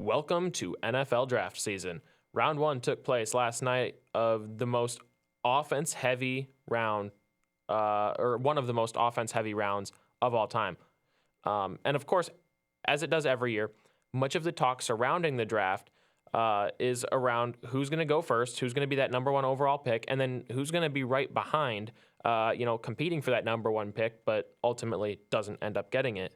Welcome to NFL draft season. Round one took place last night of the most offense-heavy round, or one of the most offense-heavy rounds of all time. And of course, as it does every year, much of the talk surrounding the draft is around who's going to go first, who's going to be that number one overall pick, and then who's going to be right behind, competing for that number one pick, but ultimately doesn't end up getting it.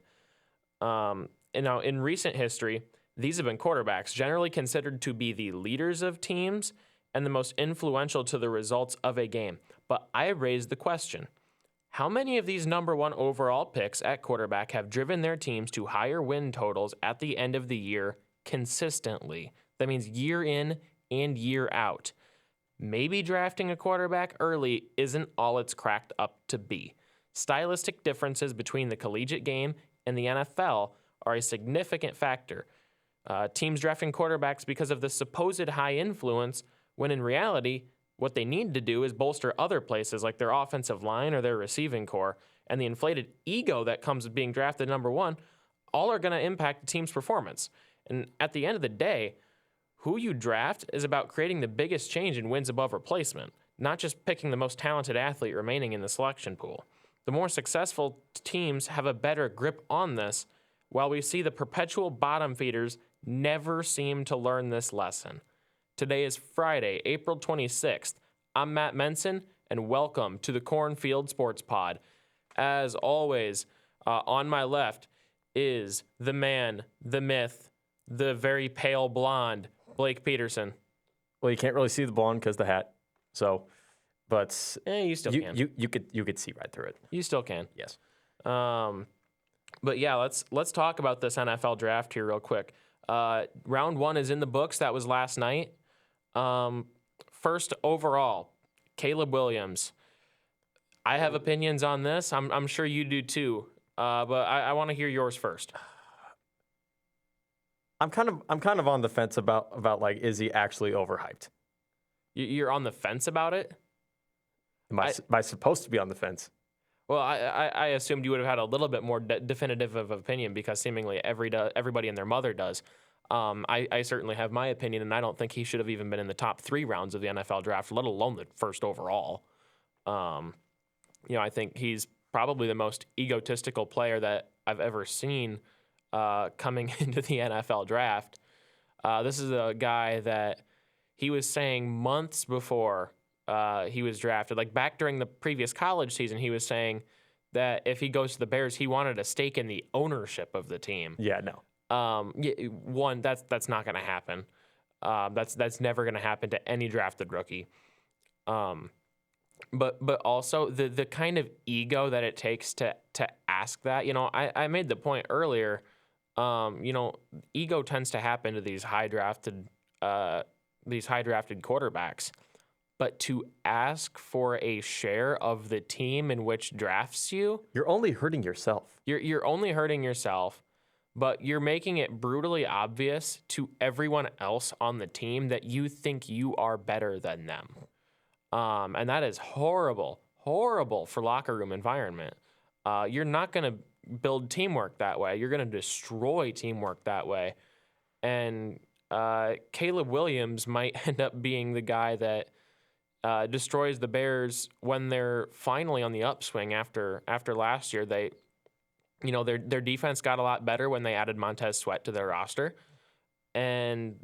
And now, in recent history, these have been quarterbacks, generally considered to be the leaders of teams and the most influential to the results of a game. But I raised the question, how many of these number one overall picks at quarterback have driven their teams to higher win totals at the end of the year consistently? That means year in and year out. Maybe drafting a quarterback early isn't all it's cracked up to be. Stylistic differences between the collegiate game and the NFL are a significant factor. Teams drafting quarterbacks because of the supposed high influence, when in reality, what they need to do is bolster other places like their offensive line or their receiving core, and the inflated ego that comes with being drafted number one, all are going to impact the team's performance. And at the end of the day, who you draft is about creating the biggest change in wins above replacement, not just picking the most talented athlete remaining in the selection pool. The more successful teams have a better grip on this, while we see the perpetual bottom feeders never seem to learn this lesson. Today is Friday, April 26th. I'm Matt Menson, and welcome to the Cornfield Sports Pod. As always, on my left is the man, the myth, the very pale blonde, Blake Peterson. Well, you can't really see the blonde because the hat. So, but you still can. You could see right through it. You still can. Yes. But yeah, let's talk about this NFL draft here real quick. Round one is in the books. That was last night. First overall, Caleb Williams. I have opinions on this. I'm sure you do too. But I want to hear yours first. I'm kind of on the fence about like, is he actually overhyped? You're on the fence about it? Am I supposed to be on the fence? Well, I assumed you would have had a little bit more definitive of opinion because seemingly everybody and their mother does. I certainly have my opinion, and I don't think he should have even been in the top 3 rounds of the NFL draft, let alone the first overall. I think he's probably the most egotistical player that I've ever seen coming into the NFL draft. This is a guy that he was saying months before he was drafted, like back during the previous college season, he was saying that if he goes to the Bears, he wanted a stake in the ownership of the team. Yeah, no. That's not going to happen. That's never going to happen to any drafted rookie. But also the kind of ego that it takes to ask that. I made the point earlier. Ego tends to happen to these high drafted quarterbacks. But to ask for a share of the team in which drafts you, you're only hurting yourself. You're only hurting yourself, but you're making it brutally obvious to everyone else on the team that you think you are better than them. And that is horrible for locker room environment. You're not going to build teamwork that way. You're going to destroy teamwork that way. And Caleb Williams might end up being the guy that destroys the Bears when they're finally on the upswing after last year. Their defense got a lot better when they added Montez Sweat to their roster, and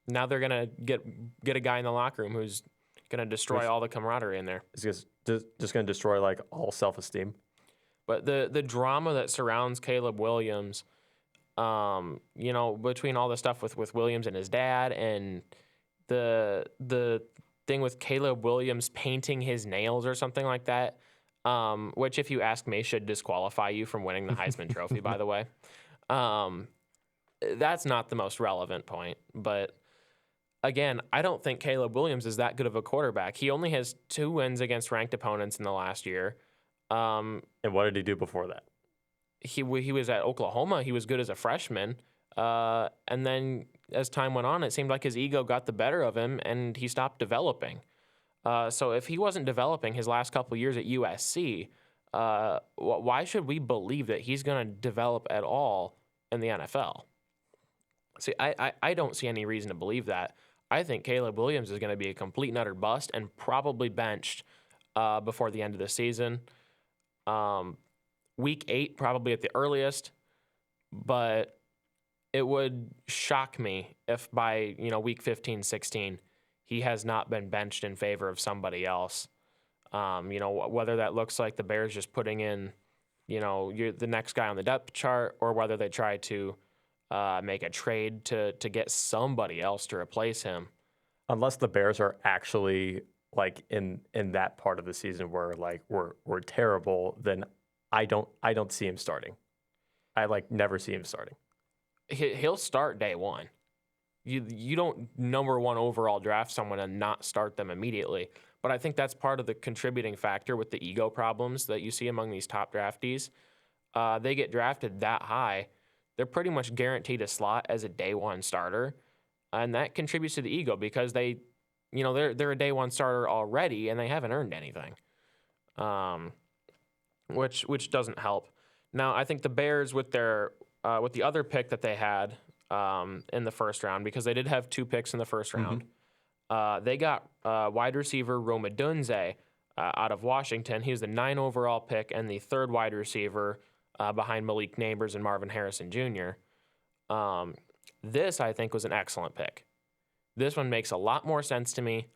now they're gonna get a guy in the locker room who's gonna destroy all the camaraderie in there. It's just gonna destroy like all self-esteem. But the drama that surrounds Caleb Williams, between all the stuff with Williams and his dad, and the thing with Caleb Williams painting his nails or something like that, which if you ask me should disqualify you from winning the Heisman Trophy, by the way. That's not the most relevant point. But again, I don't think Caleb Williams is that good of a quarterback. He only has 2 wins against ranked opponents in the last year. And what did he do before that? He was at Oklahoma. He was good as a freshman. And then as time went on, it seemed like his ego got the better of him and he stopped developing. So if he wasn't developing his last couple of years at USC, why should we believe that he's going to develop at all in the NFL? See, I don't see any reason to believe that. I think Caleb Williams is going to be a complete and utter bust and probably benched before the end of the season. Week 8, probably at the earliest, but it would shock me if by, week 15, 16, he has not been benched in favor of somebody else. Whether that looks like the Bears just putting in, you're the next guy on the depth chart, or whether they try to make a trade to get somebody else to replace him. Unless the Bears are actually like in that part of the season where like we're terrible, then I don't see him starting. I never see him starting. He'll start day one. You don't number 1 overall draft someone and not start them immediately. But I think that's part of the contributing factor with the ego problems that you see among these top draftees. They get drafted that high, they're pretty much guaranteed a slot as a day 1 starter, and that contributes to the ego because they're a day 1 starter already and they haven't earned anything, which doesn't help. Now I think the Bears with their with the other pick that they had in the first round, because they did have 2 picks in the first round. They got wide receiver Rome Odunze out of Washington. He was the 9 overall pick and the 3rd wide receiver behind Malik Neighbors and Marvin Harrison Jr. This, I think, was an excellent pick. This one makes a lot more sense to me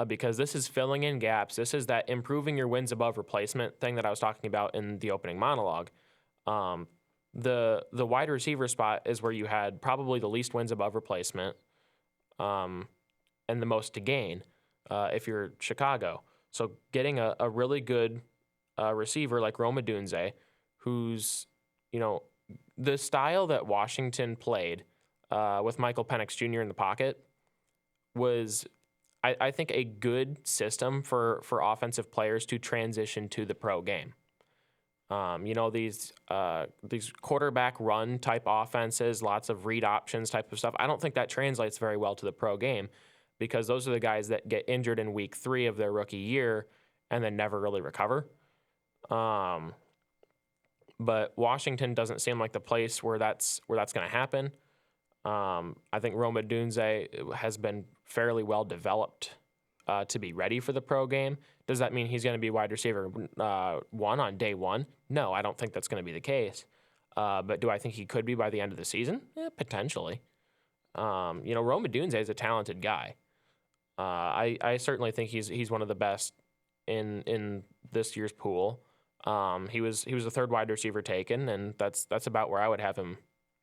because this is filling in gaps. This is that improving your wins above replacement thing that I was talking about in the opening monologue. The wide receiver spot is where you had probably the least wins above replacement and the most to gain if you're Chicago. So getting a really good receiver like Rome Odunze, who's, the style that Washington played with Michael Penix Jr. in the pocket was, I think, a good system for offensive players to transition to the pro game. These quarterback run type offenses, lots of read options type of stuff. I don't think that translates very well to the pro game because those are the guys that get injured in week 3 of their rookie year and then never really recover. But Washington doesn't seem like the place where that's going to happen. I think Rome Odunze has been fairly well developed to be ready for the pro game. Does that mean he's going to be wide receiver 1 on day 1? No, I don't think that's going to be the case. But do I think he could be by the end of the season? Potentially. Rome Odunze is a talented guy. I certainly think he's one of the best in this year's pool. He was the 3rd wide receiver taken, and that's about where I would have him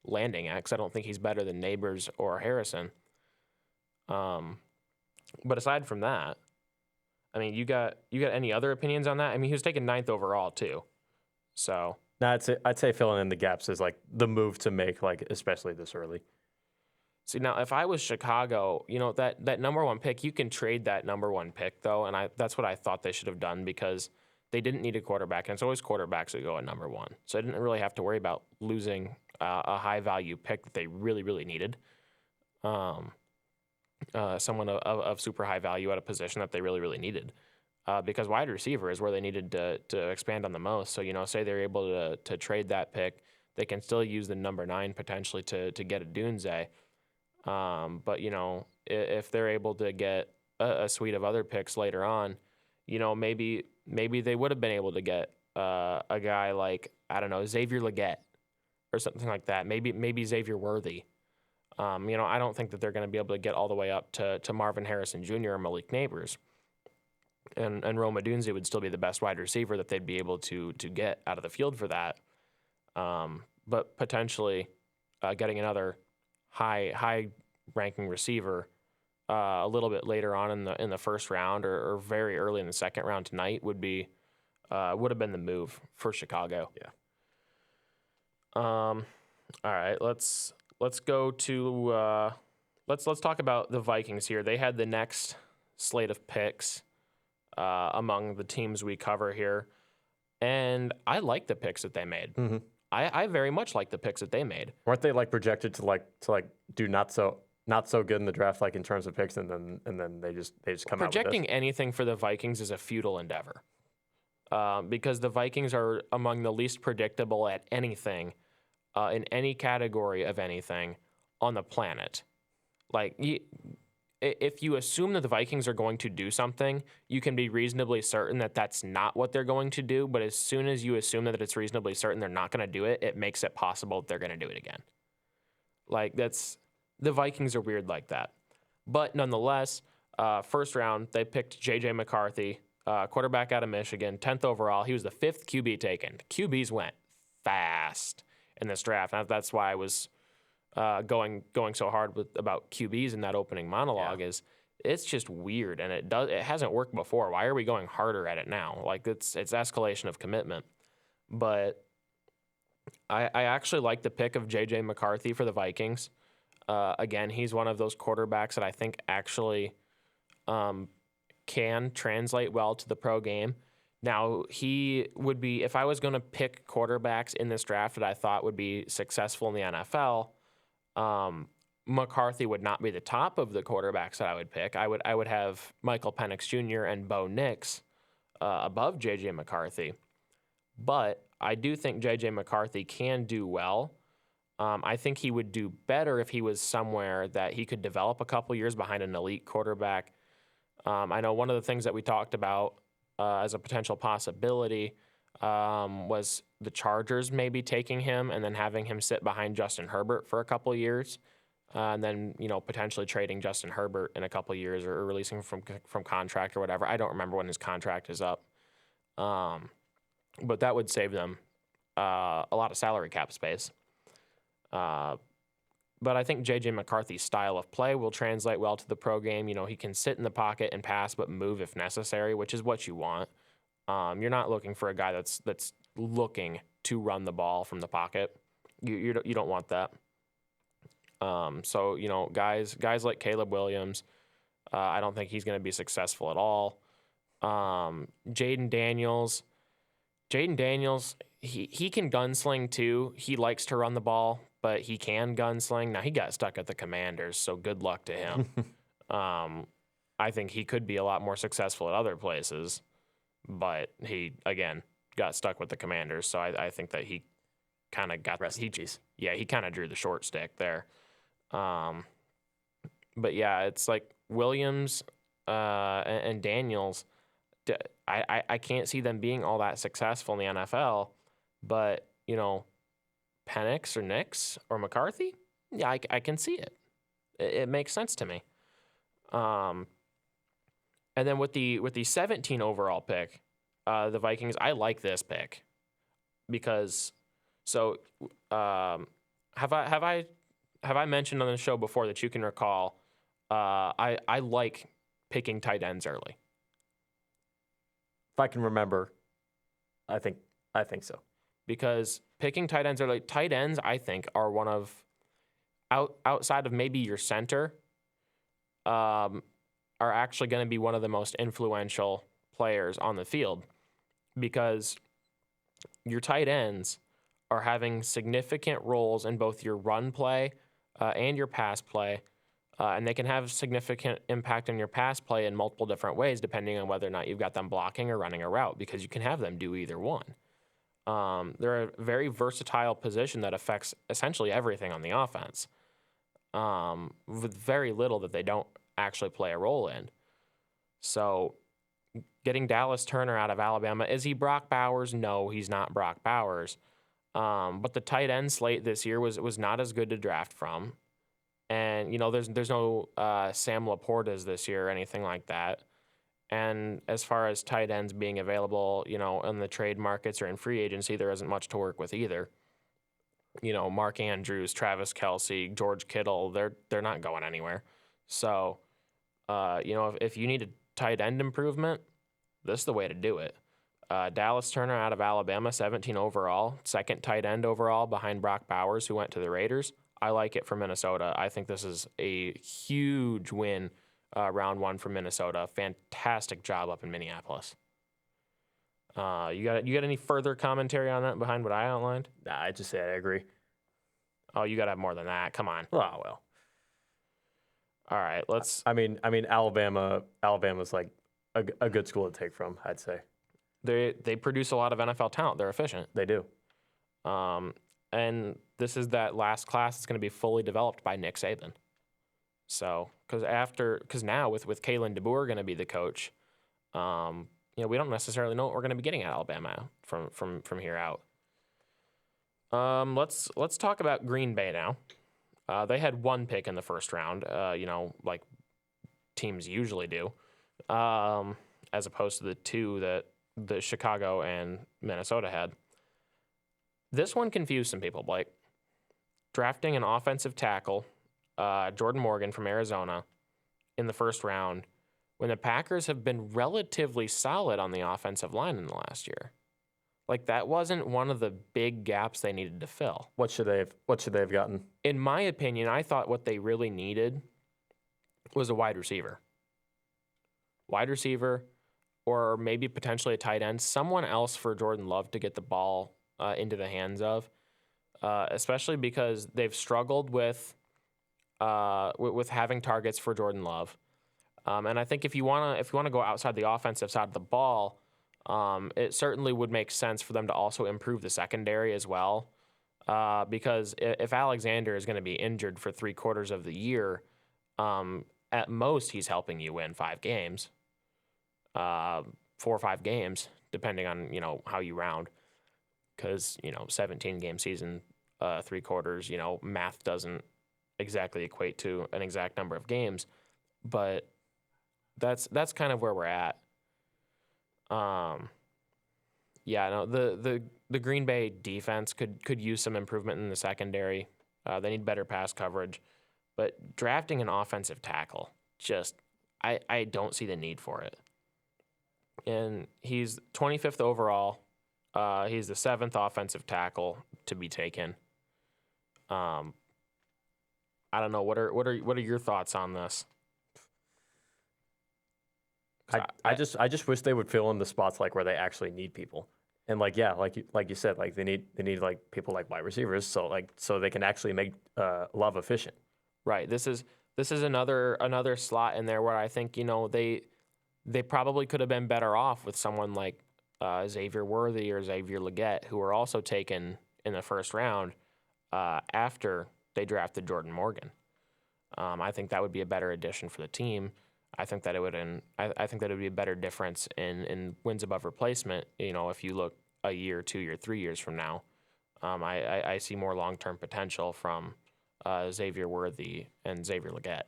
landing at because I don't think he's better than Neighbors or Harrison. But aside from that, I mean, you got any other opinions on that? I mean, he was taken 9th overall too. So no, I'd say filling in the gaps is like the move to make, like especially this early. See, now if I was Chicago, that number 1 pick, you can trade that number 1 pick though, and that's what I thought they should have done because they didn't need a quarterback, and it's always quarterbacks that go at number 1. So I didn't really have to worry about losing a high value pick that they really, really needed. Someone of super high value at a position that they really, really needed. Because wide receiver is where they needed to expand on the most. So, say they're able to trade that pick, they can still use the number 9 potentially to get a Dunze. But, if they're able to get a suite of other picks later on, maybe they would have been able to get a guy like, I don't know, Xavier Legette or something like that. Maybe Xavier Worthy. I don't think that they're going to be able to get all the way up to Marvin Harrison Jr. or Malik Neighbors. And Rome Odunze would still be the best wide receiver that they'd be able to get out of the field for that. But potentially getting another high ranking receiver a little bit later on in the first round or very early in the second round tonight would have been the move for Chicago. Yeah. All right, let's go to let's talk about the Vikings here. They had the next slate of picks among the teams we cover here, and I like the picks that they made. Mm-hmm. I very much like the picks that they made. Weren't they projected to do not so good in the draft, in terms of picks, and then they just come Projecting out with anything for the Vikings is a futile endeavor because the Vikings are among the least predictable at anything in any category of anything on the planet. Like, if you assume that the Vikings are going to do something, you can be reasonably certain that that's not what they're going to do. But as soon as you assume that it's reasonably certain they're not going to do it, it makes it possible that they're going to do it again. Like, the Vikings are weird like that. But nonetheless, first round, they picked J.J. McCarthy, quarterback out of Michigan, 10th overall. He was the 5th QB taken. QBs went fast in this draft. That's why I was going so hard about QBs in that opening monologue. Is it's just weird, and it hasn't worked before. Why are we going harder at it now? Like, it's escalation of commitment. But I actually like the pick of J.J. McCarthy for the Vikings. Again, he's one of those quarterbacks that I think actually can translate well to the pro game. Now, he would be, if I was going to pick quarterbacks in this draft that I thought would be successful in the NFL, McCarthy would not be the top of the quarterbacks that I would pick. I would have Michael Penix Jr. and Bo Nix above J.J. McCarthy. But I do think J.J. McCarthy can do well. I think he would do better if he was somewhere that he could develop a couple years behind an elite quarterback. I know one of the things that we talked about as a potential possibility was the Chargers maybe taking him and then having him sit behind Justin Herbert for a couple years, and then potentially trading Justin Herbert in a couple years or releasing him from contract or whatever. I don't remember when his contract is up, but that would save them a lot of salary cap space. But I think J.J. McCarthy's style of play will translate well to the pro game. He can sit in the pocket and pass, but move if necessary, which is what you want. You're not looking for a guy that's looking to run the ball from the pocket. You don't want that. So guys like Caleb Williams, I don't think he's going to be successful at all. Jaden Daniels, he can gunsling too. He likes to run the ball, but he can gunsling. Now, he got stuck at the Commanders, so good luck to him. I think he could be a lot more successful at other places, but he, again, got stuck with the Commanders, so I think that he kind of got he kind of drew the short stick there. But yeah, it's like Williams and Daniels. I can't see them being all that successful in the NFL, but Penix or Nix or McCarthy, yeah, I can see it. It makes sense to me. And then with the 17 overall pick, the Vikings, I like this pick because have I mentioned on the show before that you can recall? I like picking tight ends early. If I can remember, I think so. Because picking tight ends early, tight ends, I think, are one of outside of maybe your center, are actually going to be one of the most influential players on the field, because your tight ends are having significant roles in both your run play and your pass play, and they can have significant impact on your pass play in multiple different ways, depending on whether or not you've got them blocking or running a route, because you can have them do either one. They're a very versatile position that affects essentially everything on the offense, with very little that they don't actually play a role in. So getting Dallas Turner out of Alabama, is he Brock Bowers? No, he's not Brock Bowers. But the tight end slate this year was not as good to draft from. And, there's no Sam Laportas this year or anything like that. And as far as tight ends being available, in the trade markets or in free agency, there isn't much to work with either. Mark Andrews, Travis Kelce, George Kittle, they're not going anywhere. So, if you need a tight end improvement, this is the way to do it. Dallas Turner out of Alabama, 17 overall, second tight end overall behind Brock Bowers, who went to the Raiders. I like it for Minnesota. I think this is a huge win. Round one for Minnesota. Fantastic job up in Minneapolis. You got any further commentary on that behind what I outlined? Nah, I just say I agree. Oh, you got to have more than that. Come on. Oh, well. All right, let's. I mean, Alabama's like a good school to take from, I'd say. They produce a lot of NFL talent. They're efficient. They do. And this is that last class that's going to be fully developed by Nick Saban. So, because now with Kalen DeBoer going to be the coach, we don't necessarily know what we're going to be getting at Alabama from here out. Let's talk about Green Bay now. They had one pick in the first round, like teams usually do, as opposed to the two that the Chicago and Minnesota had. This one confused some people, Blake. Drafting an offensive tackle, Jordan Morgan from Arizona, in the first round, when the Packers have been relatively solid on the offensive line in the last year. Like, that wasn't one of the big gaps they needed to fill. What should they have gotten? In my opinion, I thought what they really needed was a wide receiver. Wide receiver, or maybe potentially a tight end, someone else for Jordan Love to get the ball into the hands of, especially because they've struggled with having targets for Jordan Love. And I think if you want to go outside the offensive side of the ball, it certainly would make sense for them to also improve the secondary as well. Because if Alexander is going to be injured for 3/4 of the year, at most he's helping you win 5 games, 4 or 5 games, depending on how you round. Because 17-game season, 3/4, math doesn't exactly equate to an exact number of games, but that's kind of where we're at. The Green Bay defense could use some improvement in the secondary. They need better pass coverage, but drafting an offensive tackle, I don't see the need for it. And he's 25th overall. He's the 7th offensive tackle to be taken. I don't know. What are your thoughts on this? I just wish they would fill in the spots like where they actually need people. And like you said, like they need like people like wide receivers, so they can actually make Love efficient. Right. This is another slot in there where I think they probably could have been better off with someone like Xavier Worthy or Xavier Legette, who were also taken in the first round after they drafted Jordan Morgan. I think that would be a better addition for the team. I think that it would be a better difference in wins above replacement. If you look a year, 2 year, 3 years from now, I see more long-term potential from Xavier Worthy and Xavier Legette.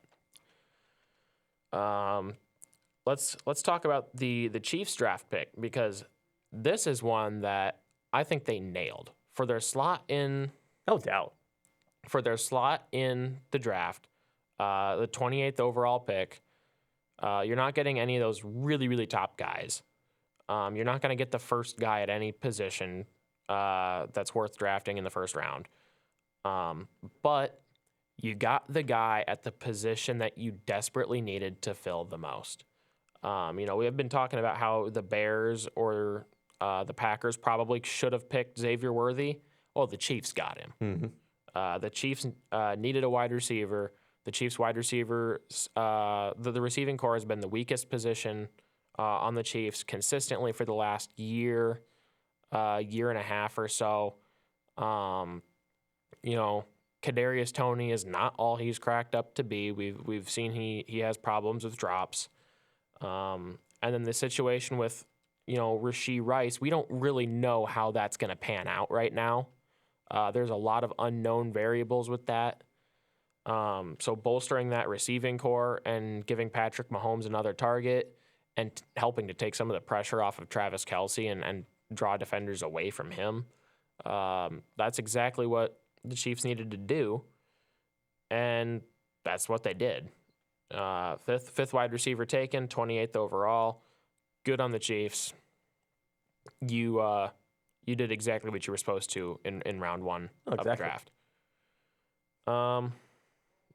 Let's talk about the Chiefs draft pick, because this is one that I think they nailed for their slot in. No doubt. For their slot in the draft, the 28th overall pick. You're not getting any of those really, really top guys. You're not going to get the first guy at any position that's worth drafting in the first round. But you got the guy at the position that you desperately needed to fill the most. We have been talking about how the Bears or the Packers probably should have picked Xavier Worthy. Well, the Chiefs got him. Mm-hmm. The Chiefs needed a wide receiver. The Chiefs' wide receiver, the receiving core has been the weakest position on the Chiefs consistently for the last year and a half or so. Kadarius Toney is not all he's cracked up to be. We've seen he has problems with drops. And then the situation with Rashee Rice, we don't really know how that's going to pan out right now. There's a lot of unknown variables with that. So bolstering that receiving core and giving Patrick Mahomes another target and helping to take some of the pressure off of Travis Kelce and draw defenders away from him. That's exactly what the Chiefs needed to do, and that's what they did. Fifth wide receiver taken, 28th overall. Good on the Chiefs. You did exactly what you were supposed to in round 1 of the draft.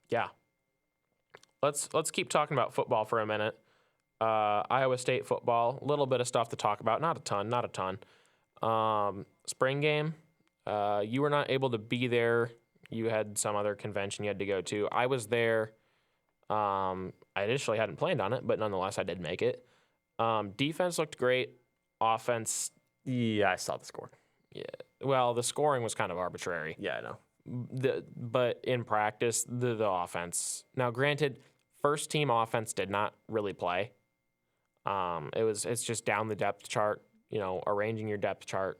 Yeah. Let's keep talking about football for a minute. Iowa State football, a little bit of stuff to talk about. Not a ton. Spring game, you were not able to be there. You had some other convention you had to go to. I was there. I initially hadn't planned on it, but nonetheless, I did make it. Defense looked great. Offense, yeah, I saw the score. Well, the scoring was kind of arbitrary. Yeah, I know. But in practice, the offense. Now, granted, first team offense did not really play. It's just down the depth chart. Arranging your depth chart,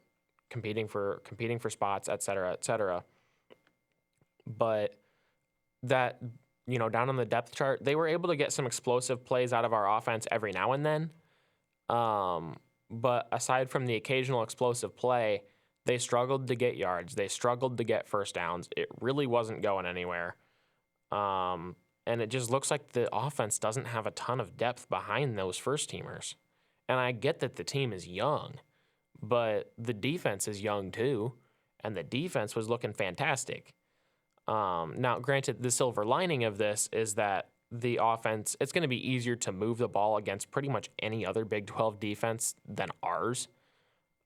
competing for spots, et cetera, et cetera. But that down on the depth chart, they were able to get some explosive plays out of our offense every now and then. But aside from the occasional explosive play, they struggled to get yards. They struggled to get first downs. It really wasn't going anywhere. And it just looks like the offense doesn't have a ton of depth behind those first teamers. And I get that the team is young, but the defense is young too. And the defense was looking fantastic. Now, granted, the silver lining of this is that the offense, it's going to be easier to move the ball against pretty much any other Big 12 defense than ours.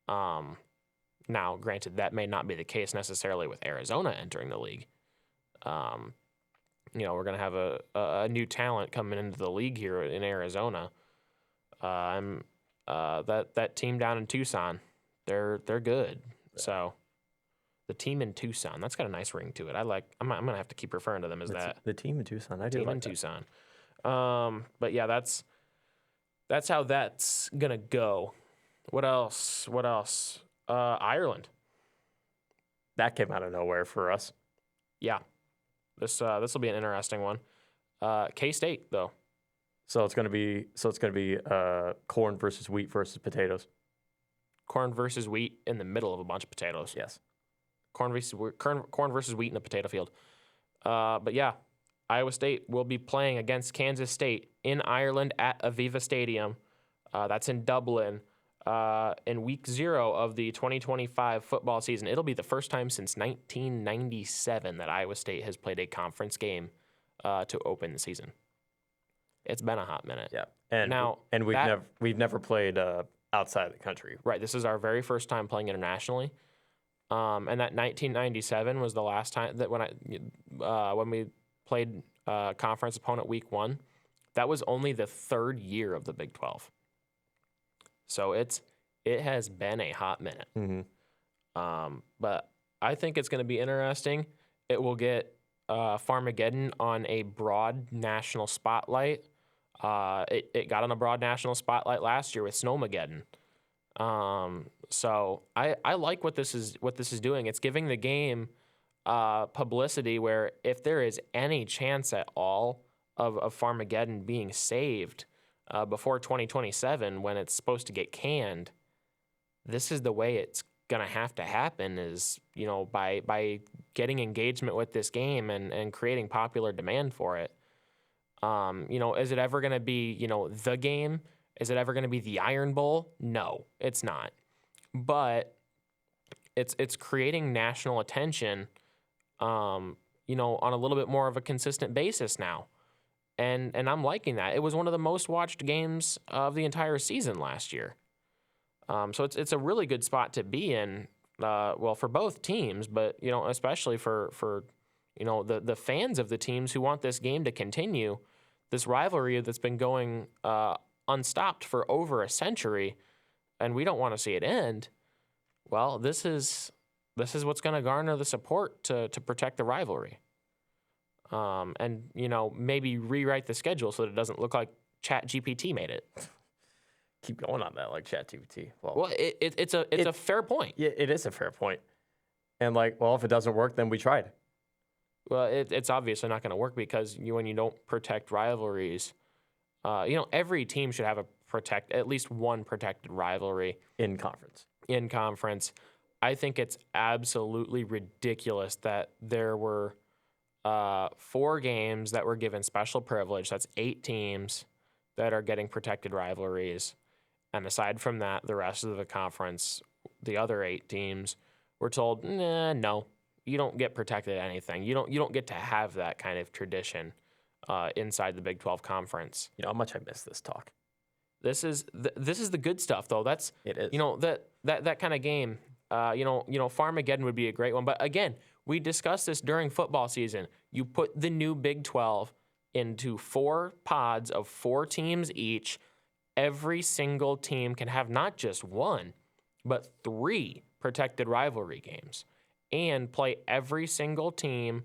Now, granted, that may not be the case necessarily with Arizona entering the league. We're going to have a new talent coming into the league here in Arizona. That team down in Tucson, they're good. So the team in Tucson, that's got a nice ring to it. I'm going to have to keep referring to them as that. The team in Tucson. I do team like in that. Tucson. But yeah, that's how that's going to go. What else? Ireland. That came out of nowhere for us. Yeah. This will be an interesting one. K-State though. So it's going to be corn versus wheat versus potatoes. Corn versus wheat in the middle of a bunch of potatoes. Yes. Corn versus wheat in a potato field. But yeah, Iowa State will be playing against Kansas State in Ireland at Aviva Stadium. That's in Dublin. In week 0 of the 2025 football season. It'll be the first time since 1997 that Iowa State has played a conference game to open the season. It's been a hot minute. Yeah, and we've never played outside of the country. Right. This is our very first time playing internationally. And that 1997 was the last time that when we played conference opponent week 1. That was only the 3rd year of the Big 12. So it has been a hot minute. Mm-hmm. But I think it's going to be interesting. It will get Farmageddon on a broad national spotlight. It got on a broad national spotlight last year with Snowmageddon. So I like what this is doing. It's giving the game publicity where if there is any chance at all of Farmageddon being saved before 2027 when it's supposed to get canned, this is the way it's going to have to happen is, by getting engagement with this game and creating popular demand for it. Is it ever going to be, the game? Is it ever going to be the Iron Bowl? No, it's not. But it's creating national attention, on a little bit more of a consistent basis now. And I'm liking that. It was one of the most watched games of the entire season last year. So it's a really good spot to be in, for both teams, but, especially for the fans of the teams who want this game to continue, this rivalry that's been going unstopped for over a century, and we don't want to see it end. Well, this is what's going to garner the support to protect the rivalry. And maybe rewrite the schedule so that it doesn't look like ChatGPT made it. Keep going on that, like ChatGPT. Well, it's a fair point. Yeah, it is a fair point. And if it doesn't work, then we tried. Well, it's obviously not going to work because when you don't protect rivalries, every team should have at least one protected rivalry in conference. I think it's absolutely ridiculous that there were 4 games that were given special privilege. That's 8 teams that are getting protected rivalries. And aside from that, the rest of the conference, the other 8 teams, were told, no, you don't get protected anything. You don't get to have that kind of tradition inside the Big 12 conference. You know how much I miss this talk. This is the good stuff, though. It is. That kind of game. Farmageddon would be a great one. But again, we discussed this during football season. You put the new Big 12 into 4 pods of 4 teams each. Every single team can have not just 1, but 3 protected rivalry games and play every single team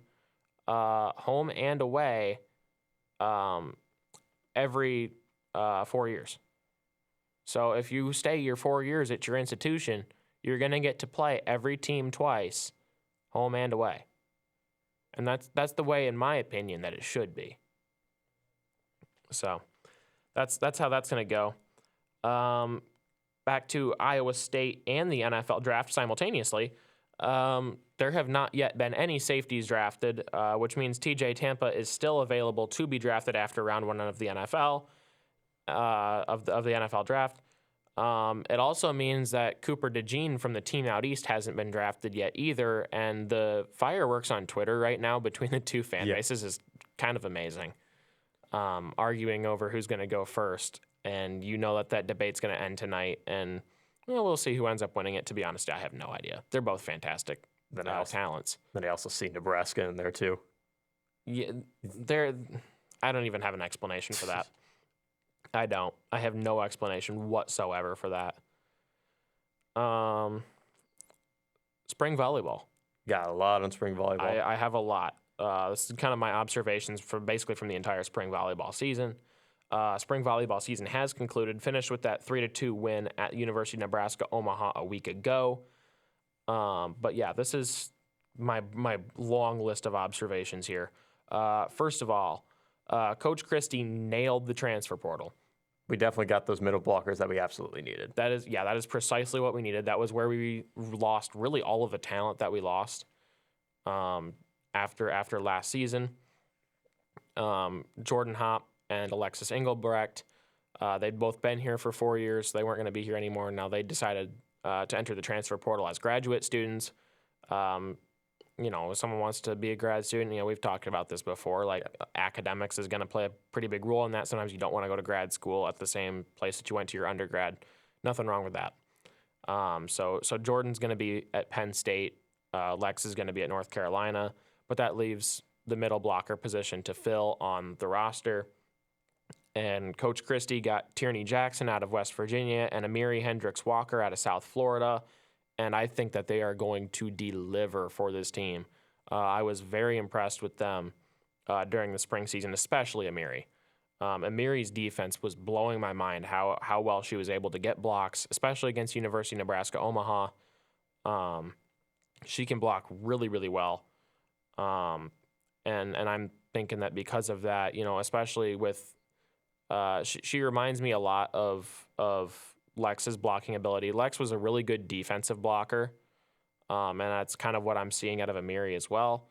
home and away every 4 years. So if you stay your 4 years at your institution, you're going to get to play every team twice, home and away. And that's the way, in my opinion, that it should be. So that's how that's going to go. Back to Iowa State and the NFL draft simultaneously. There have not yet been any safeties drafted, which means TJ Tampa is still available to be drafted after round 1 of the NFL, of the NFL draft. It also means that Cooper DeJean from the team out east hasn't been drafted yet either, and the fireworks on Twitter right now between the two fan bases is kind of amazing. Arguing over who's going to go first, and you know that debate's going to end tonight, and we'll see who ends up winning it. To be honest, I have no idea. They're both fantastic talents. Then I also see Nebraska in there too. Yeah, I don't even have an explanation for that. I don't. I have no explanation whatsoever for that. Spring volleyball. Got a lot on spring volleyball. I have a lot. This is kind of my observations from the entire spring volleyball season. Spring volleyball season has concluded, finished with that 3-2 win at University of Nebraska Omaha a week ago. But yeah, this is my long list of observations here. First of all, Coach Christie nailed the transfer portal. We definitely got those middle blockers that we absolutely needed. That is precisely what we needed. That was where we lost really all of the talent that we lost after last season. Jordan Hopp and Alexis Engelbrecht, they'd both been here for 4 years. They weren't going to be here anymore. Now they decided to enter the transfer portal as graduate students. If someone wants to be a grad student, we've talked about this before. Like academics is going to play a pretty big role in that. Sometimes you don't want to go to grad school at the same place that you went to your undergrad. Nothing wrong with that. So Jordan's going to be at Penn State. Lex is going to be at North Carolina, but that leaves the middle blocker position to fill on the roster. And Coach Christie got Tierney Jackson out of West Virginia and Amiri Hendricks Walker out of South Florida. And I think that they are going to deliver for this team. I was very impressed with them during the spring season, especially Amiri. Amiri's defense was blowing my mind, how well she was able to get blocks, especially against University of Nebraska Omaha. She can block really, really well. And I'm thinking that because of that, especially with she reminds me a lot of Lex's blocking ability. Lex was a really good defensive blocker, and that's kind of what I'm seeing out of Amiri as well.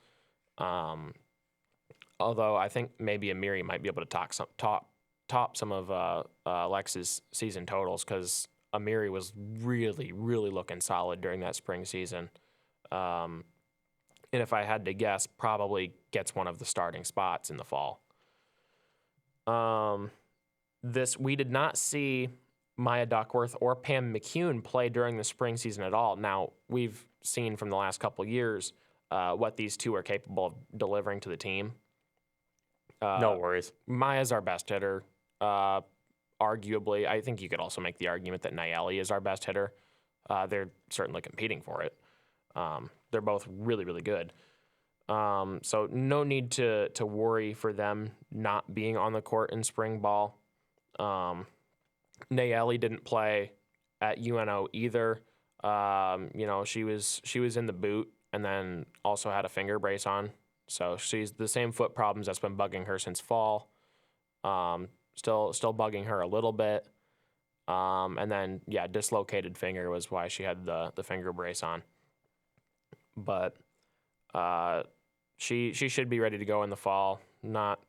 Although I think maybe Amiri might be able to top some of Lex's season totals because Amiri was really, really looking solid during that spring season. And if I had to guess, probably gets one of the starting spots in the fall. We did not see Maya Duckworth or Pam McCune play during the spring season at all. Now, we've seen from the last couple years what these two are capable of delivering to the team. No worries. Maya's our best hitter. Arguably, I think you could also make the argument that Nayeli is our best hitter. They're certainly competing for it. They're both really, really good. So no need to worry for them not being on the court in spring ball. Nayeli didn't play at UNO either. She was in the boot and then also had a finger brace on. So she's the same foot problems that's been bugging her since fall. Still bugging her a little bit. And then dislocated finger was why she had the finger brace on. But she should be ready to go in the fall. Not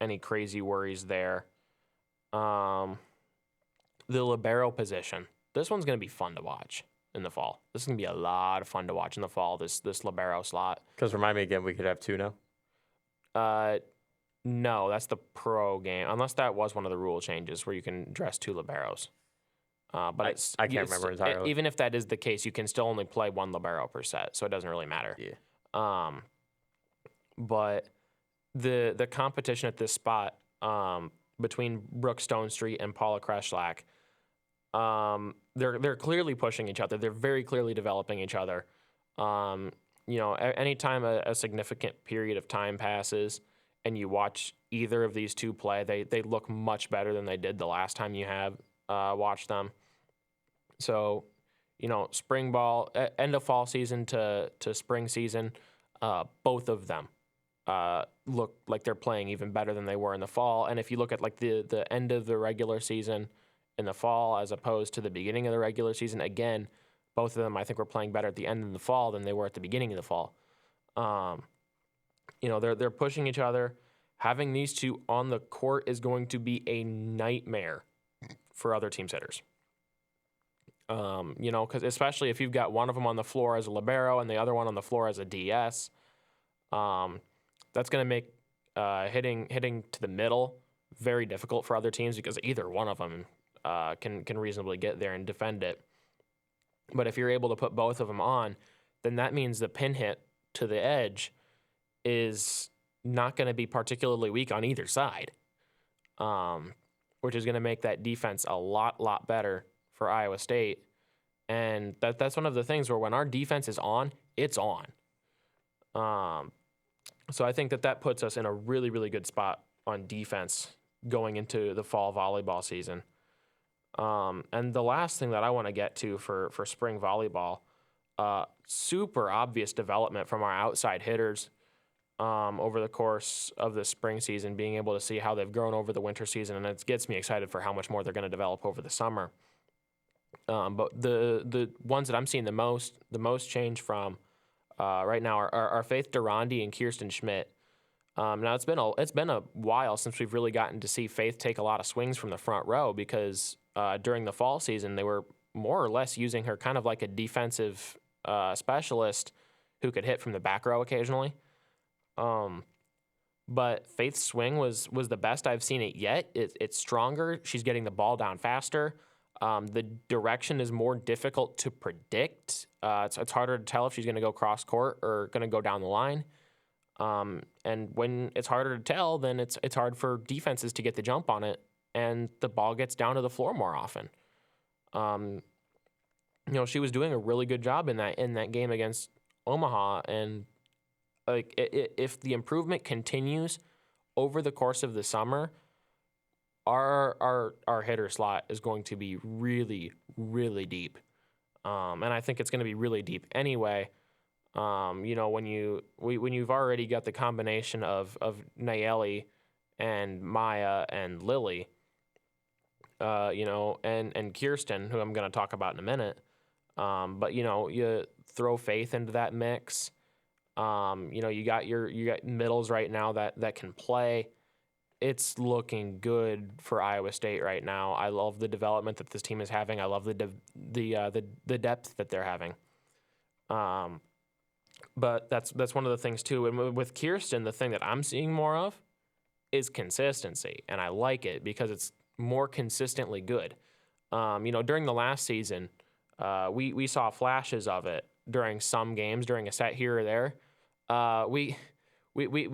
any crazy worries there. The libero position. This one's going to be fun to watch in the fall. This is going to be a lot of fun to watch in the fall, this libero slot. Because remind me again, we could have two now? No, that's the pro game. Unless that was one of the rule changes where you can dress two liberos. But I can't remember entirely. Even if that is the case, you can still only play one libero per set, so it doesn't really matter. Yeah. But the competition at this spot between Brooke Stonestreet and Paula Kreschlak, They're clearly pushing each other. They're very clearly developing each other. Anytime a significant period of time passes and you watch either of these two play, they look much better than they did the last time you have watched them. So, spring ball, end of fall season to spring season, both of them look like they're playing even better than they were in the fall. And if you look at like the end of the regular season in the fall as opposed to the beginning of the regular season, again, both of them I think were playing better at the end of the fall than they were at the beginning of the fall. They're pushing each other. Having these two on the court is going to be a nightmare for other teams' hitters. Because especially if you've got one of them on the floor as a libero and the other one on the floor as a DS, that's going to make hitting to the middle very difficult for other teams because either one of them can reasonably get there and defend it. But if you're able to put both of them on, then that means the pin hit to the edge is not going to be particularly weak on either side, which is going to make that defense a lot better for Iowa State. And that's one of the things where when our defense is on, it's on. So I think that puts us in a really, really good spot on defense going into the fall volleyball season. And the last thing that I want to get to for spring volleyball, super obvious development from our outside hitters over the course of the spring season, being able to see how they've grown over the winter season, and it gets me excited for how much more they're going to develop over the summer. But the ones that I'm seeing the most change from right now are Faith Durandi and Kirsten Schmidt. Now it's been a while since we've really gotten to see Faith take a lot of swings from the front row because during the fall season they were more or less using her kind of like a defensive specialist who could hit from the back row occasionally. But Faith's swing was the best I've seen it yet. It's stronger. She's getting the ball down faster. The direction is more difficult to predict. It's harder to tell if she's going to go cross court or going to go down the line. And when it's harder to tell, then it's hard for defenses to get the jump on it, and the ball gets down to the floor more often. She was doing a really good job in that game against Omaha, and like if the improvement continues over the course of the summer, our hitter slot is going to be really, really deep. And I think it's going to be really deep anyway. When you've already got the combination of Nayeli and Maya and Lily, and Kirsten, who I'm going to talk about in a minute. But you throw Faith into that mix. You got middles right now that can play. It's looking good for Iowa State right now. I love the development that this team is having. I love the depth that they're having. But that's one of the things too. And with Kirsten, the thing that I'm seeing more of is consistency, and I like it because it's more consistently good. During the last season, we saw flashes of it during some games, during a set here or there. We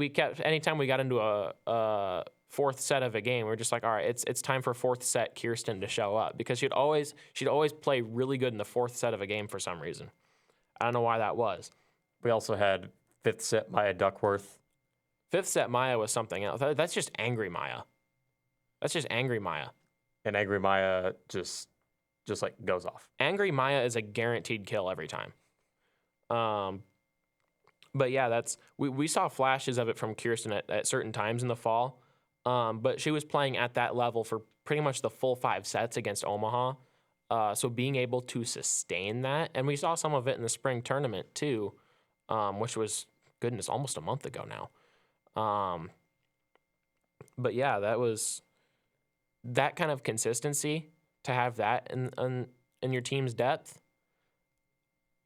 kept, anytime we got into a fourth set of a game, we're just like, all right, it's time for fourth set Kirsten to show up, because she'd always play really good in the fourth set of a game for some reason. I don't know why that was. We also had fifth set Maya Duckworth. Fifth set Maya was something else. That's just angry Maya. That's just angry Maya. And angry Maya just like goes off. Angry Maya is a guaranteed kill every time. But yeah, we saw flashes of it from Kirsten at certain times in the fall. But she was playing at that level for pretty much the full 5 sets against Omaha. So being able to sustain that, and we saw some of it in the spring tournament too, which was, goodness, almost a month ago now. But yeah, that was that kind of consistency, to have that in your team's depth.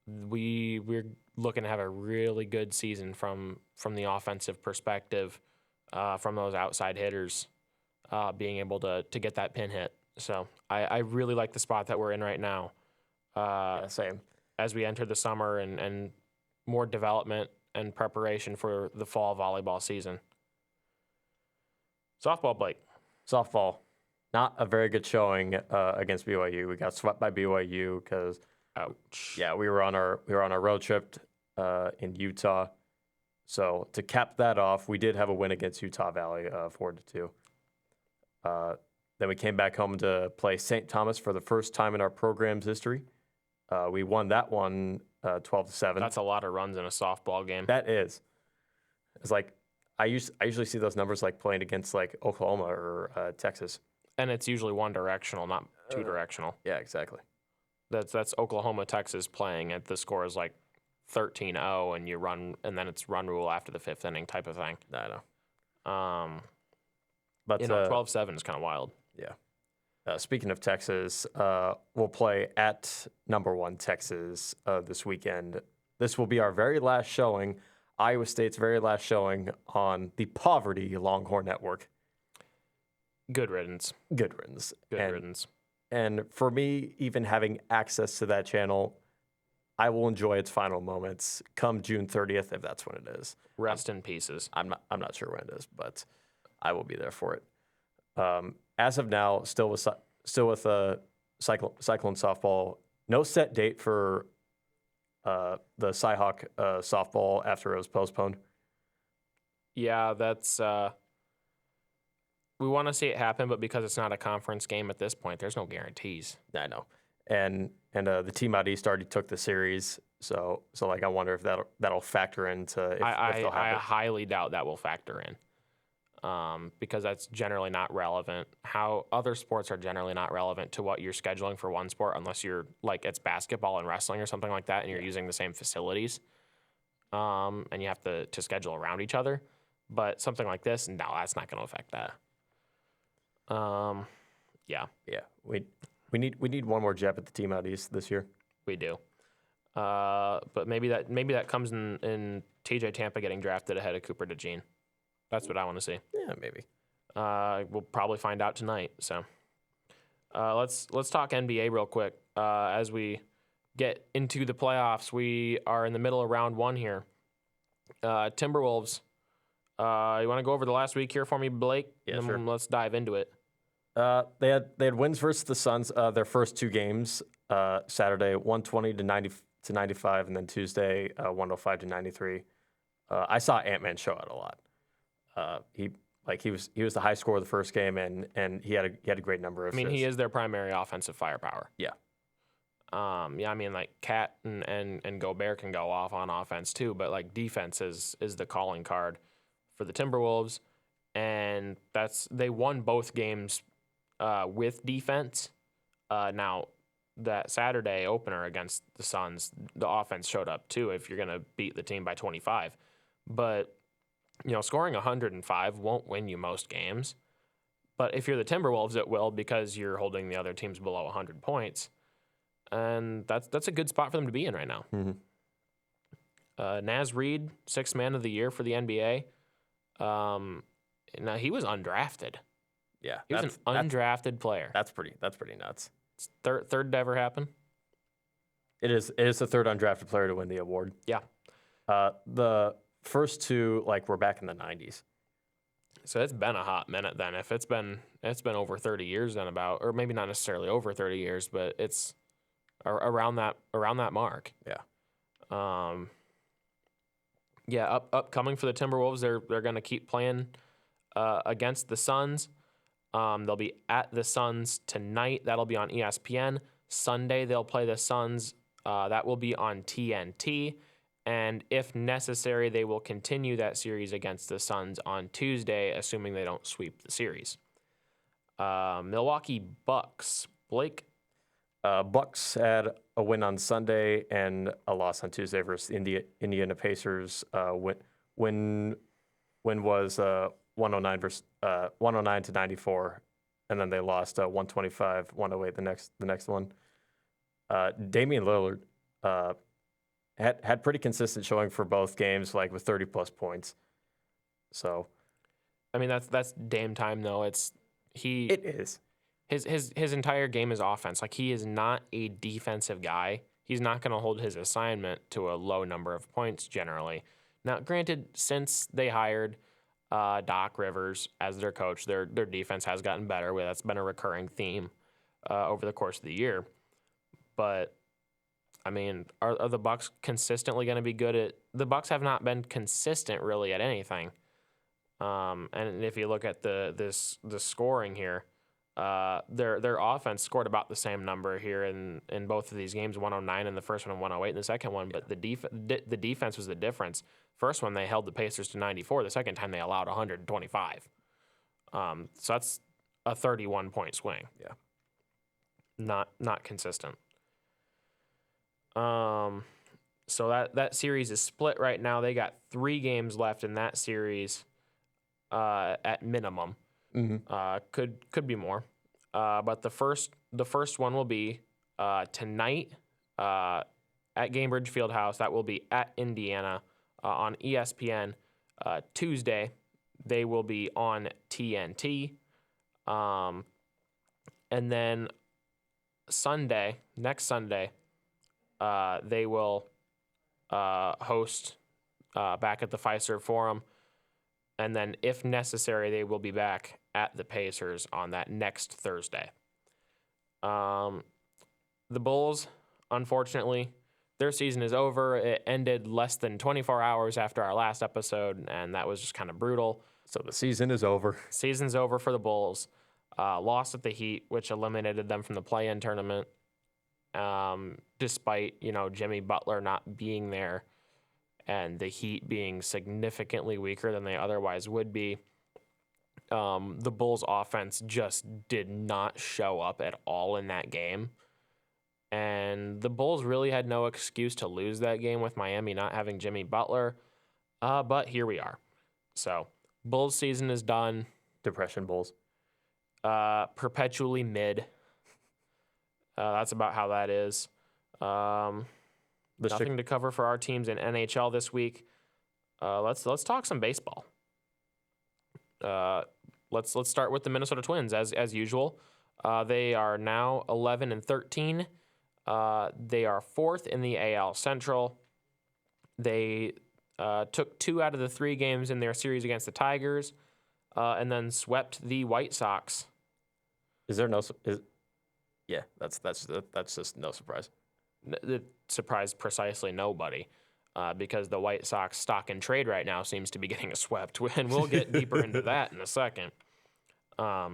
We're looking to have a really good season from the offensive perspective, from those outside hitters being able to get that pin hit. So I really like the spot that we're in right now. Same. As we enter the summer and more development and preparation for the fall volleyball season. Softball, Blake. Softball. not a very good showing against BYU. We got swept by BYU because Ouch. we were on our road trip in Utah. So to cap that off, we did have a win against Utah Valley, 4-2. Then we came back home to play St. Thomas for the first time in our program's history. We won that one 12-7. That's a lot of runs in a softball game. That is. It's like I usually see those numbers like playing against like Oklahoma or Texas. And it's usually one directional, not two directional. Yeah, exactly. That's Oklahoma, Texas playing, and the score is like 13-0, and you run, and then it's run rule after the fifth inning type of thing. I know. But 12-7 is kind of wild. Yeah. Speaking of Texas, we'll play at number 1 Texas this weekend. This will be our very last showing, Iowa State's very last showing on the Poverty Longhorn Network. Good riddance. Good riddance. Good riddance. And for me, even having access to that channel, I will enjoy its final moments come June 30th, if that's when it is. Rest in pieces. I'm not sure when it is, but I will be there for it. As of now, still with Cyclone softball. No set date for the Cyhawk softball after it was postponed. Yeah, that's. We want to see it happen, but because it's not a conference game at this point, there's no guarantees. I know, and the team out east already took the series, so like I wonder if that'll factor into. If I highly doubt that will factor in. Because that's generally not relevant. How other sports are generally not relevant to what you're scheduling for one sport, unless you're like it's basketball and wrestling or something like that, and you're using the same facilities, and you have to schedule around each other. But something like this, no, that's not going to affect that. Yeah, we need one more Jep at the team out east this year. We do. But maybe that comes in TJ Tampa getting drafted ahead of Cooper DeJean. That's what I want to see. Yeah, maybe. We'll probably find out tonight. So let's talk NBA real quick. As we get into the playoffs, we are in the middle of round 1 here. Timberwolves. You want to go over the last week here for me, Blake? Yeah, sure. Let's dive into it. They had wins versus the Suns. Their first 2 games. Saturday 120 to 95, and then Tuesday 105 to 93. I saw Ant-Man show out a lot. He was the high scorer of the first game, and he had a great number of. I mean, he is their primary offensive firepower. Yeah. I mean, like Cat and Gobert can go off on offense too, but like defense is the calling card for the Timberwolves, and they won both games with defense. Now that Saturday opener against the Suns, the offense showed up too. If you're gonna beat the team by 25, but scoring 105 won't win you most games. But if you're the Timberwolves, it will, because you're holding the other teams below 100 points. And that's a good spot for them to be in right now. Mm-hmm. Naz Reid, 6th man of the year for the NBA. Now, he was undrafted. Yeah. He was an undrafted player. That's pretty nuts. It's third to ever happen. It is the third undrafted player to win the award. Yeah. The first 2 were back in the 90s. So it's been a hot minute then. If it's been over 30 years then, or maybe not necessarily over 30 years, but it's around that mark. Yeah. Upcoming for the Timberwolves, they're going to keep playing against the Suns. They'll be at the Suns tonight. That'll be on ESPN. Sunday they'll play the Suns. That will be on TNT. And if necessary, they will continue that series against the Suns on Tuesday, assuming they don't sweep the series. Milwaukee Bucks. Blake? Bucks had a win on Sunday and a loss on Tuesday versus Indiana Pacers. Win was 109 to 94, and then they lost 125-108 the next one. Damian Lillard had pretty consistent showing for both games, with 30-plus points. So, I mean, that's Dame time though. It is. His entire game is offense. He is not a defensive guy. He's not going to hold his assignment to a low number of points generally. Now, granted, since they hired Doc Rivers as their coach. Their defense has gotten better. That's been a recurring theme over the course of the year. But I mean, are the Bucks consistently going to be good at? The Bucks have not been consistent really at anything. And if you look at the scoring here, their offense scored about the same number here in both of these games, 109 in the first one and 108 in the second one. But the defense was the difference. First one they held the Pacers to 94. The second time they allowed 125. So that's a 31-point swing. Yeah, not consistent. So that series is split right now. They got 3 games left in that series, at minimum. Mm-hmm. Could be more. But the first one will be tonight at Gainbridge Fieldhouse. That will be at Indiana on ESPN. Tuesday they will be on TNT. And then next Sunday, they will host back at the Fiserv Forum. And then, if necessary, they will be back at the Pacers on that next Thursday. The Bulls, unfortunately, their season is over. It ended less than 24 hours after our last episode, and that was just kind of brutal. So the season is over. Season's over for the Bulls. Lost at the Heat, which eliminated them from the play-in tournament, despite Jimmy Butler not being there and the Heat being significantly weaker than they otherwise would be. The Bulls' offense just did not show up at all in that game. And the Bulls really had no excuse to lose that game with Miami not having Jimmy Butler. But here we are. So, Bulls season is done. Depression Bulls. Perpetually mid. That's about how that is. Nothing to cover for our teams in NHL this week. Let's talk some baseball. Let's start with the Minnesota Twins as usual. They are now 11-13. They are 4th in the AL Central. They took 2 out of the 3 games in their series against the Tigers, and then swept the White Sox. Yeah, that's just no surprise. It surprised precisely nobody, because the White Sox stock and trade right now seems to be getting swept, and we'll get deeper into that in a second. I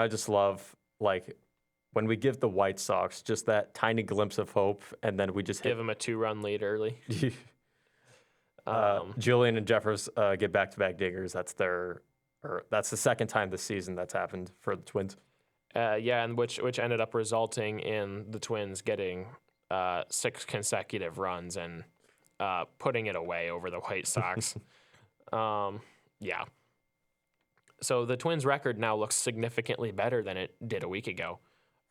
just love when we give the White Sox just that tiny glimpse of hope, and then we just give them a 2-run lead early. Julian and Jeffers get back-to-back dingers. That's the second time this season that's happened for the Twins. And which ended up resulting in the Twins getting 6 consecutive runs and putting it away over the White Sox. Yeah. So the Twins' record now looks significantly better than it did a week ago.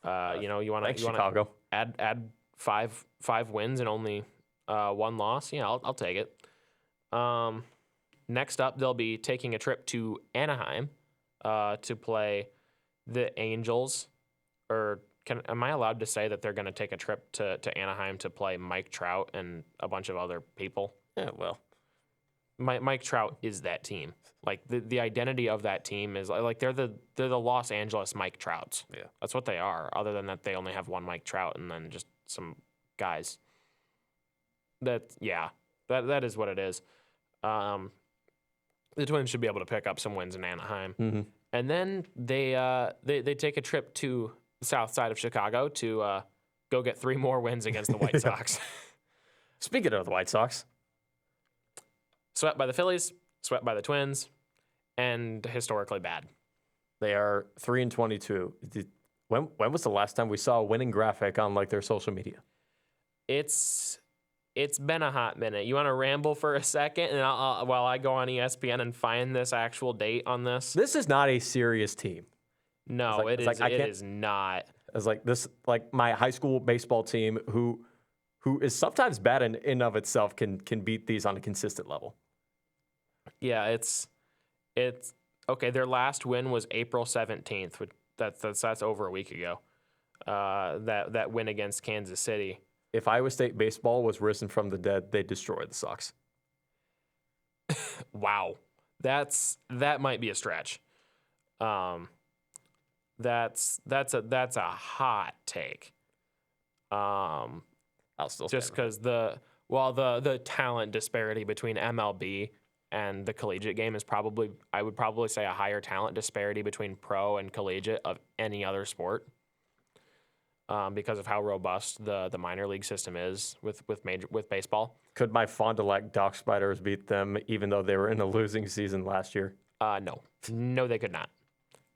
You want to add five wins and only 1 loss? Yeah, I'll take it. Next up, they'll be taking a trip to Anaheim to play the Angels. Or am I allowed to say that they're going to take a trip to Anaheim to play Mike Trout and a bunch of other people? Yeah, well, Mike Trout is that team. Like the identity of that team is like they're the Los Angeles Mike Trouts. Yeah, that's what they are. Other than that, they only have 1 Mike Trout and then just some guys. That is what it is. The Twins should be able to pick up some wins in Anaheim, and then they take a trip to the south side of Chicago to go get 3 more wins against the White Sox. Speaking of the White Sox, swept by the Phillies, swept by the Twins, and historically bad. They are 3-22. When was the last time we saw a winning graphic on their social media? It's been a hot minute. You want to ramble for a second, and while I go on ESPN and find this actual date on this? This is not a serious team. No, it is not. It's my high school baseball team who is sometimes bad in and of itself can beat these on a consistent level. Yeah, it's okay. Their last win was April 17th. That's over a week ago. That win against Kansas City. If Iowa State baseball was risen from the dead, they'd destroy the Sox. Wow, that might be a stretch. That's a hot take. I'll still Just stand with because the talent disparity between MLB and the collegiate game is probably, I would probably say, a higher talent disparity between pro and collegiate of any other sport. Because of how robust the minor league system is with baseball. it. Could my Fond du Lac Dock Spiders beat them, even though they were in a losing season last year? No, they could not.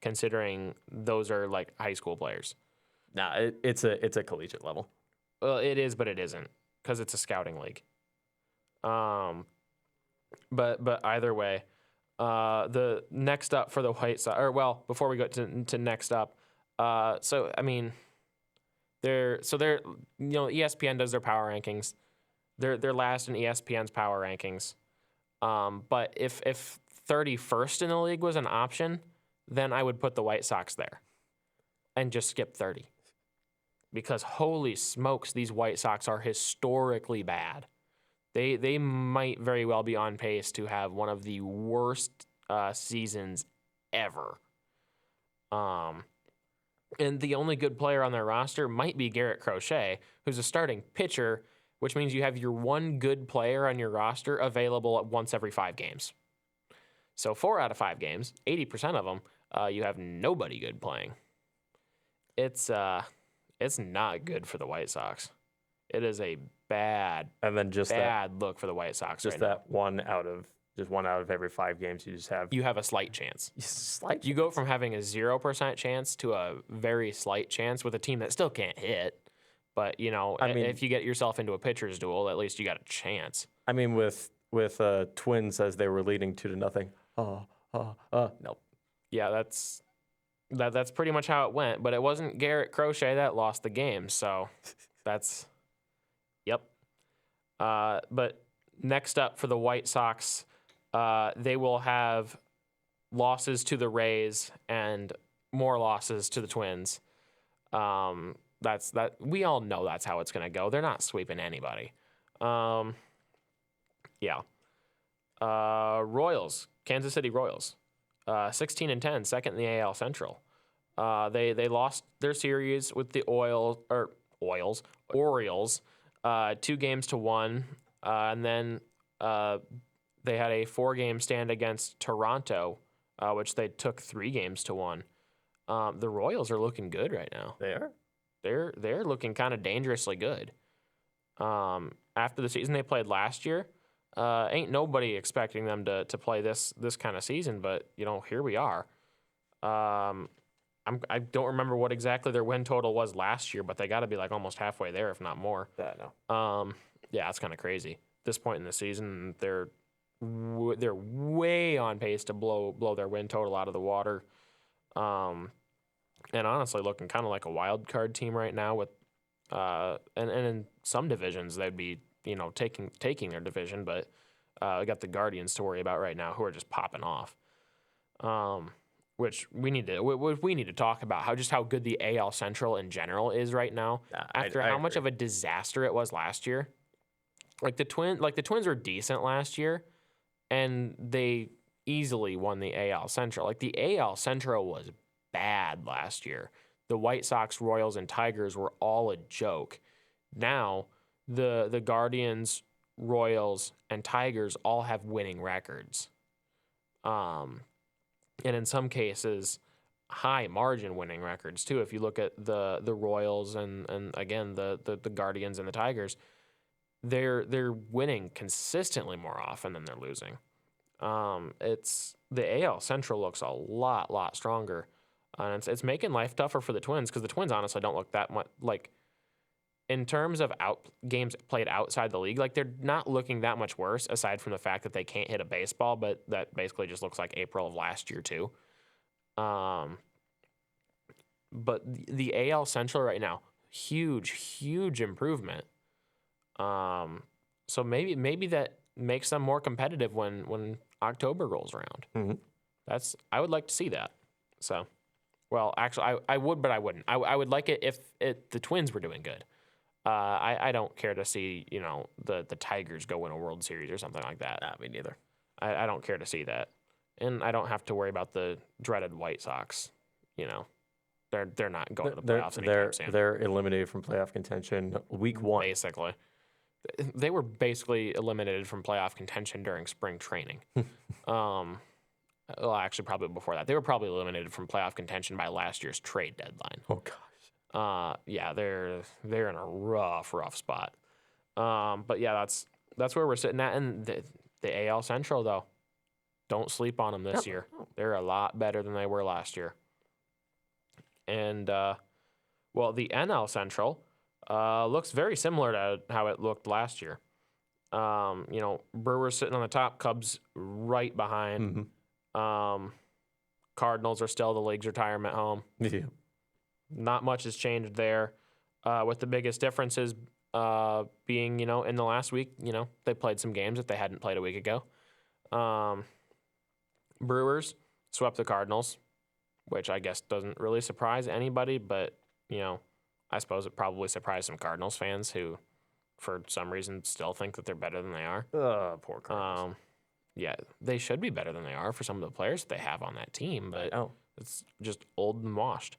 Considering those are like high school players. Nah, it's a collegiate level. Well, it is, but it isn't because it's a scouting league. But either way, the next up for the White Sox, or well, before we go to next up, so I mean, ESPN does their power rankings. They're last in ESPN's power rankings. But if 31st in the league was an option, then I would put the White Sox there and just skip 30. Because holy smokes, these White Sox are historically bad. They might very well be on pace to have one of the worst seasons ever. And the only good player on their roster might be Garrett Crochet, who's a starting pitcher, which means you have your one good player on your roster available once every 5 games. So 4 out of 5 games, 80% of them, you have nobody good playing. It's not good for the White Sox. It is a bad look for the White Sox. Just right that now. one out of every 5 games You have a slight chance. Slight. You go from having a 0% chance to a very slight chance with a team that still can't hit. But if you get yourself into a pitcher's duel, at least you got a chance. I mean, with Twins as they were leading 2-0. Nope. Yeah, that's pretty much how it went. But it wasn't Garrett Crochet that lost the game. So that's yep. But next up for the White Sox, they will have losses to the Rays and more losses to the Twins. That's that. We all know that's how it's going to go. They're not sweeping anybody. Yeah. Royals, Kansas City Royals, 16-10, second in the AL Central. They lost their series with the Orioles, 2-1, and then they had a 4-game stand against Toronto, which they took 3-1. The Royals are looking good right now. They are. They're looking kind of dangerously good. After the season they played last year, ain't nobody expecting them to play this kind of season, but here we are. I don't remember what exactly their win total was last year, but they got to be like almost halfway there, if not more. Yeah, no. Yeah, it's kind of crazy. At this point in the season, they're way on pace to blow their win total out of the water. And honestly, looking kind of like a wild card team right now. With and in some divisions they'd be taking their division, but we got the Guardians to worry about right now, who are just popping off. Which we need to talk about how good the AL Central in general is right now. After how much of a disaster it was last year. The Twins were decent last year, and they easily won the AL Central. The AL Central was bad last year. The White Sox, Royals, and Tigers were all a joke. Now, the Guardians, Royals, and Tigers all have winning records. And in some cases, high margin winning records too. If you look at the Royals and again the Guardians and the Tigers, they're winning consistently more often than they're losing. It's the AL Central looks a lot stronger. And it's making life tougher for the Twins because the Twins honestly don't look that much in terms of games played outside the league. They're not looking that much worse aside from the fact that they can't hit a baseball, but that basically just looks like April of last year too. But the AL Central right now, huge improvement. So maybe that makes them more competitive when October rolls around. Mm-hmm. I would like to see that. So. Well, actually, I would, but I wouldn't. I would like it if the Twins were doing good. I don't care to see the Tigers go win a World Series or something like that. Nah, me neither. I don't care to see that. and I don't have to worry about the dreaded White Sox. You know, they're not going to the playoffs anytime soon. They're eliminated from playoff contention week 1. Basically, they were basically eliminated from playoff contention during spring training. Well, actually, probably before that, they were probably eliminated from playoff contention by last year's trade deadline. Oh gosh. Yeah, they're in a rough spot. But yeah, that's where we're sitting at. And the AL Central, though, don't sleep on them this year. They're a lot better than they were last year. And well, the NL Central looks very similar to how it looked last year. You know, Brewers sitting on the top, Cubs right behind. Cardinals are still the league's retirement home. Yeah. Not much has changed there, with the biggest differences being, you know, in the last week, you know, they played some games that they hadn't played a week ago. Brewers swept the Cardinals, which I guess doesn't really surprise anybody, but, you know, I suppose it probably surprised some Cardinals fans who, for some reason, still think that they're better than they are. Poor Cardinals. Yeah, they should be better than they are for some of the players that they have on that team, but it's just old and washed,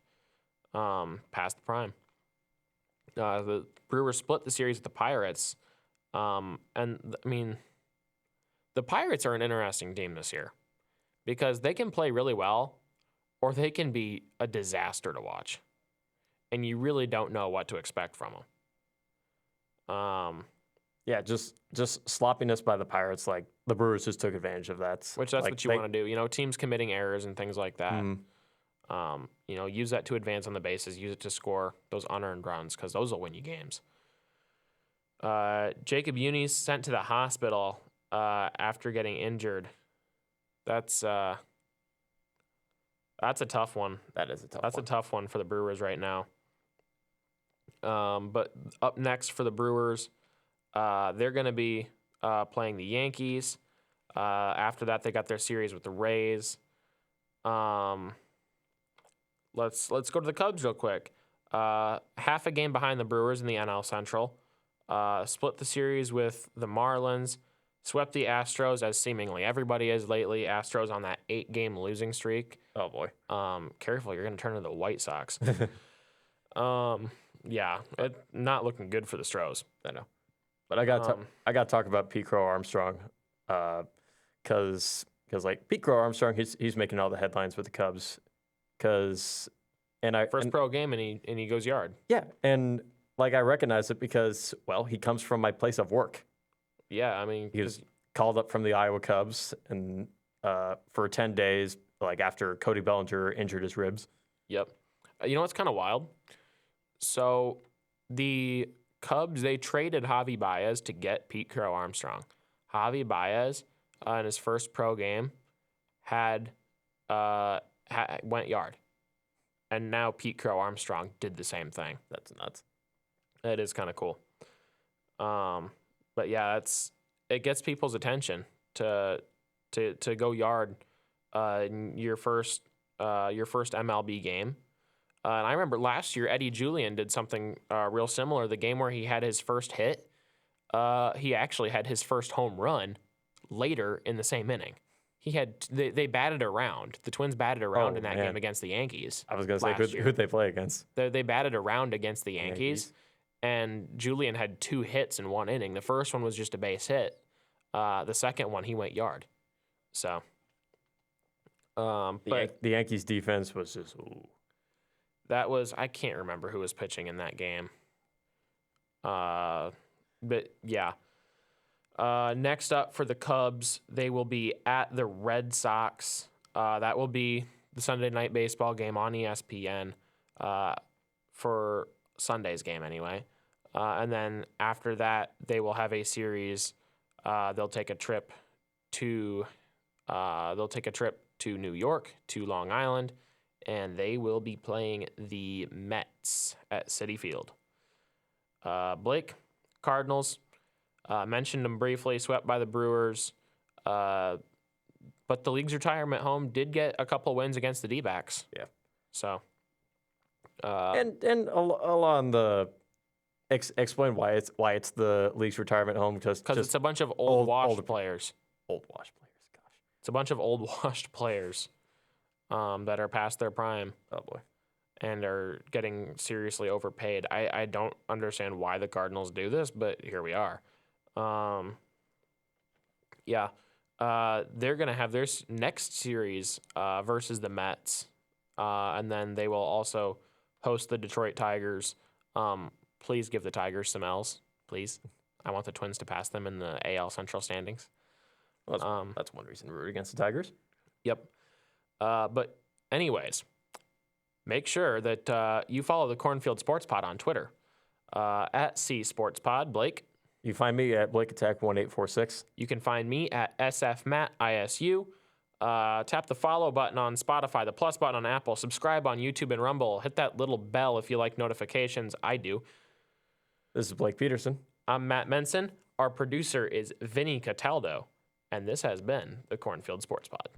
past the prime. The Brewers split the series with the Pirates, and I mean, the Pirates are an interesting team this year because they can play really well, or they can be a disaster to watch, and you really don't know what to expect from them. Yeah, just sloppiness by the Pirates. Like the Brewers just took advantage of that. Which that's what you want to do. You know, teams committing errors and things like that. You know, use that to advance on the bases. Use it to score those unearned runs because those will win you games. Jacob Uni's sent to the hospital after getting injured. That's a tough one. That is a tough. That's a tough one for the Brewers right now. But up next for the Brewers, they're going to be playing the Yankees. After that, they got their series with the Rays. Let's go to the Cubs real quick. Half a game behind the Brewers in the NL Central. Split the series with the Marlins. Swept the Astros, as seemingly everybody is lately. Astros on that 8-game losing streak. Oh boy. Careful, you're going to turn into the White Sox. Yeah, not looking good for the Stros. I know. But I got to talk about Pete Crow Armstrong, because like Pete Crow Armstrong, he's making all the headlines with the Cubs, first pro game and he goes yard. Yeah, and like I recognize it because he comes from my place of work. Yeah, I mean he was called up from the Iowa Cubs and for 10 days, like after Cody Bellinger injured his ribs. Yep. You know what's kind of wild? So the Cubs, they traded Javi Baez to get Pete Crow Armstrong. Javi Baez, in his first pro game, went yard. And now Pete Crow Armstrong did the same thing. That's nuts. It is kind of cool. But yeah, it gets people's attention to go yard in your first MLB game. And I remember last year, Eddie Julian did something real similar. The game where he had his first hit, he actually had his first home run later in the same inning. They batted around. The Twins batted around in that game against the Yankees. I was going to say, who'd they play against? They batted around against the Yankees, and Julian had 2 hits in 1 inning. The first one was just a base hit. The second one, he went yard. So, but the Yankees defense was just... Ooh. That was, I can't remember who was pitching in that game. But yeah. Next up for the Cubs, they will be at the Red Sox. That will be the Sunday night baseball game on ESPN for Sunday's game anyway. And then after that, they will have a series. They'll take a trip to New York, to Long Island, and they will be playing the Mets at Citi Field. Blake, Cardinals, mentioned them briefly, swept by the Brewers, but the league's retirement home did get a couple wins against the D-backs. Yeah. So. And along the explain why it's the league's retirement home, because it's a bunch of old washed players. Old washed players, gosh. It's a bunch of old washed players that are past their prime Oh boy. and are getting seriously overpaid. I don't understand why the Cardinals do this, but here we are. They're going to have their next series versus the Mets, and then they will also host the Detroit Tigers. Please give the Tigers some L's, please. I want the Twins to pass them in the AL Central standings. Well, that's one reason to root against the Tigers. Yep. But anyways, make sure that you follow the Cornfield Sports Pod on Twitter at C Sports Pod. Blake? You find me at BlakeAttack1846. You can find me at SFMattISU. Tap the follow button on Spotify, the plus button on Apple, subscribe on YouTube and Rumble. Hit that little bell if you like notifications. I do. This is Blake Peterson. I'm Matt Menson. Our producer is Vinny Cataldo. And this has been the Cornfield Sports Pod.